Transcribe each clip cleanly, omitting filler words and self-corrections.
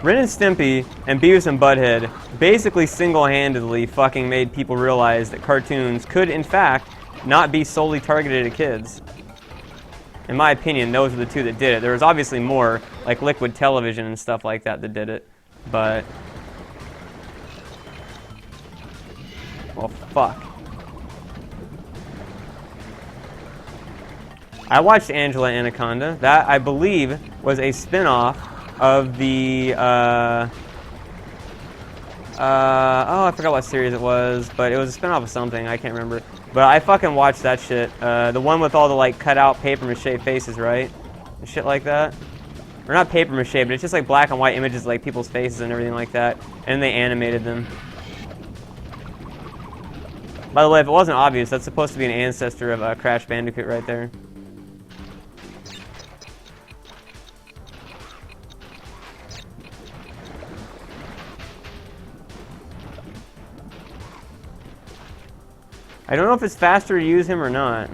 Ren and Stimpy and Beavis and Butthead basically single-handedly fucking made people realize that cartoons could, in fact, not be solely targeted at kids. In my opinion, those are the two that did it. There was obviously more, like Liquid Television and stuff like that that did it, but... well, fuck. I watched Angela Anaconda. That, I believe, was a spin-off of the, oh, I forgot what series it was, but it was a spin-off of something, I can't remember. But I fucking watched that shit. The one with all the, like, cut-out paper-mache faces, right? And shit like that. Or not paper-mache, but it's just, like, black and white images, like, people's faces and everything like that. And they animated them. By the way, if it wasn't obvious, that's supposed to be an ancestor of Crash Bandicoot right there. I don't know if it's faster to use him or not.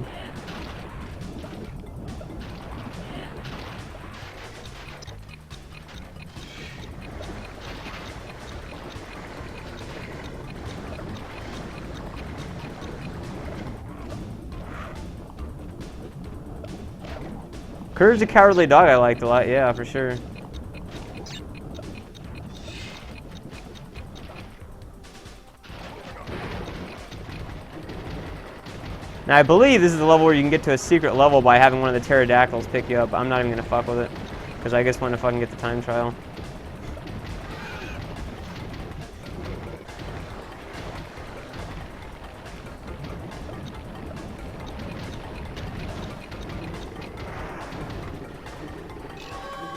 Courage the Cowardly Dog I liked a lot, yeah, for sure. Now, I believe this is the level where you can get to a secret level by having one of the pterodactyls pick you up. I'm not even going to fuck with it, because I just want to fucking get the time trial.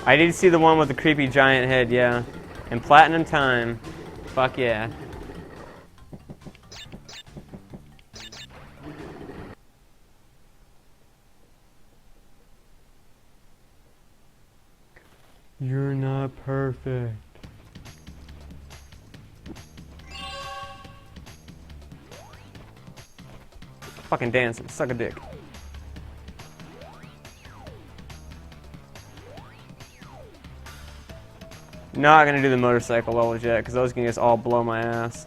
I did see the one with the creepy giant head, yeah. And Platinum Time. Fuck yeah. You're not perfect. Fucking dancing, suck a dick. Not gonna do the motorcycle levels yet, because those can just all blow my ass.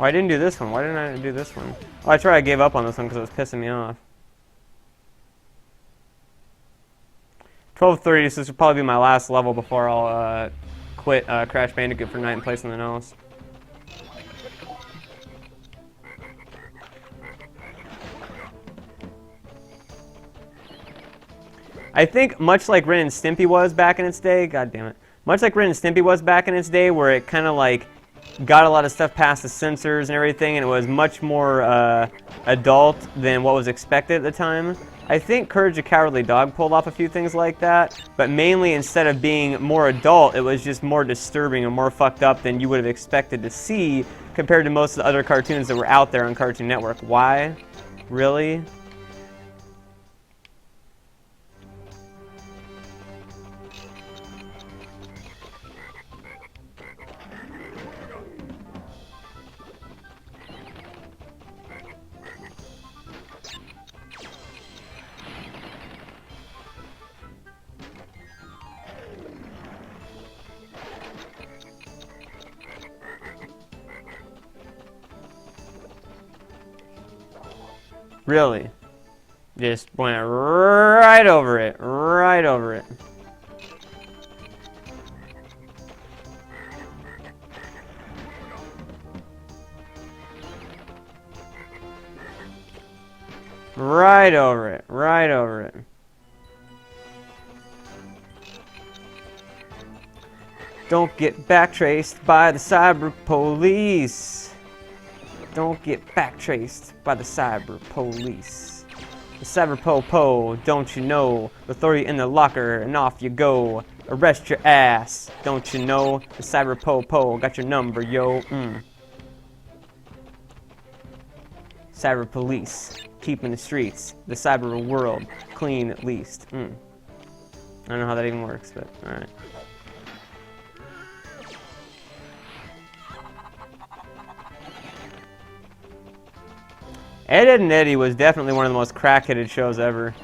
Oh, I didn't do this one. Why didn't I do this one? Oh, that's right, I gave up on this one because it was pissing me off. 12:30, so this will probably be my last level before I'll quit Crash Bandicoot for the night and play something else. I think much like Ren and Stimpy was back in its day, god damn it, much like Ren and Stimpy was back in its day, where it kind of like got a lot of stuff past the censors and everything, and it was much more adult than what was expected at the time. I think Courage the Cowardly Dog pulled off a few things like that, but mainly instead of being more adult, it was just more disturbing and more fucked up than you would have expected to see compared to most of the other cartoons that were out there on Cartoon Network. Why? Really? Really? Just went right over it. Right over it. Right over it. Right over it. Don't get backtraced by the cyber police. Don't get backtraced by the cyber police. The cyber po-po, don't you know? They'll throw you in the locker and off you go. Arrest your ass, don't you know? The cyber po-po got your number, yo. Cyber police, keeping the streets, the cyber world clean at least. I don't know how that even works, but alright. Ed, Edd and Eddy was definitely one of the most crack-headed shows ever.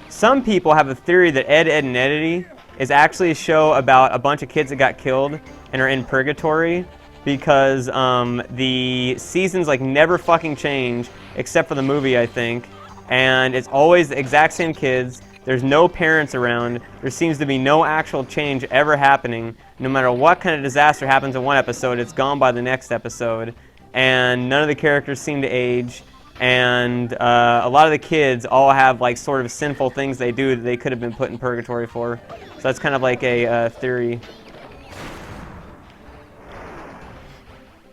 Some people have a theory that Ed, Edd and Eddy is actually a show about a bunch of kids that got killed and are in purgatory because the seasons like never fucking change except for the movie, I think, and it's always the exact same kids. There's no parents around. There seems to be no actual change ever happening. No matter what kind of disaster happens in one episode, it's gone by the next episode, and none of the characters seem to age. And a lot of the kids all have like sort of sinful things they do that they could have been put in purgatory for. So that's kind of like a theory.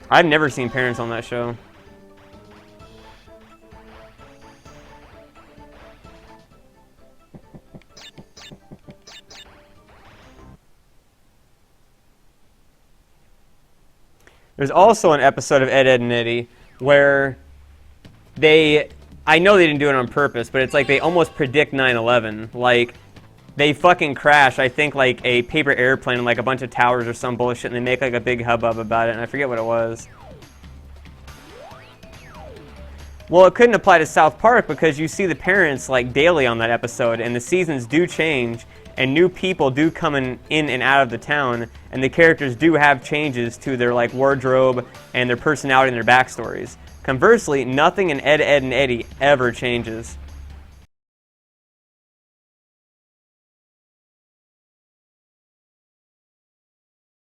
I've never seen parents on that show. There's also an episode of Ed, Edd and Eddy where I know they didn't do it on purpose, but it's like they almost predict 9/11. Like, they fucking crash, I think, like a paper airplane in like a bunch of towers or some bullshit, and they make like a big hubbub about it, and I forget what it was. Well, it couldn't apply to South Park because you see the parents like daily on that episode, and the seasons do change, and new people do come in and out of the town, and the characters do have changes to their like wardrobe and their personality and their backstories. Conversely, nothing in Ed, Edd and Eddy ever changes.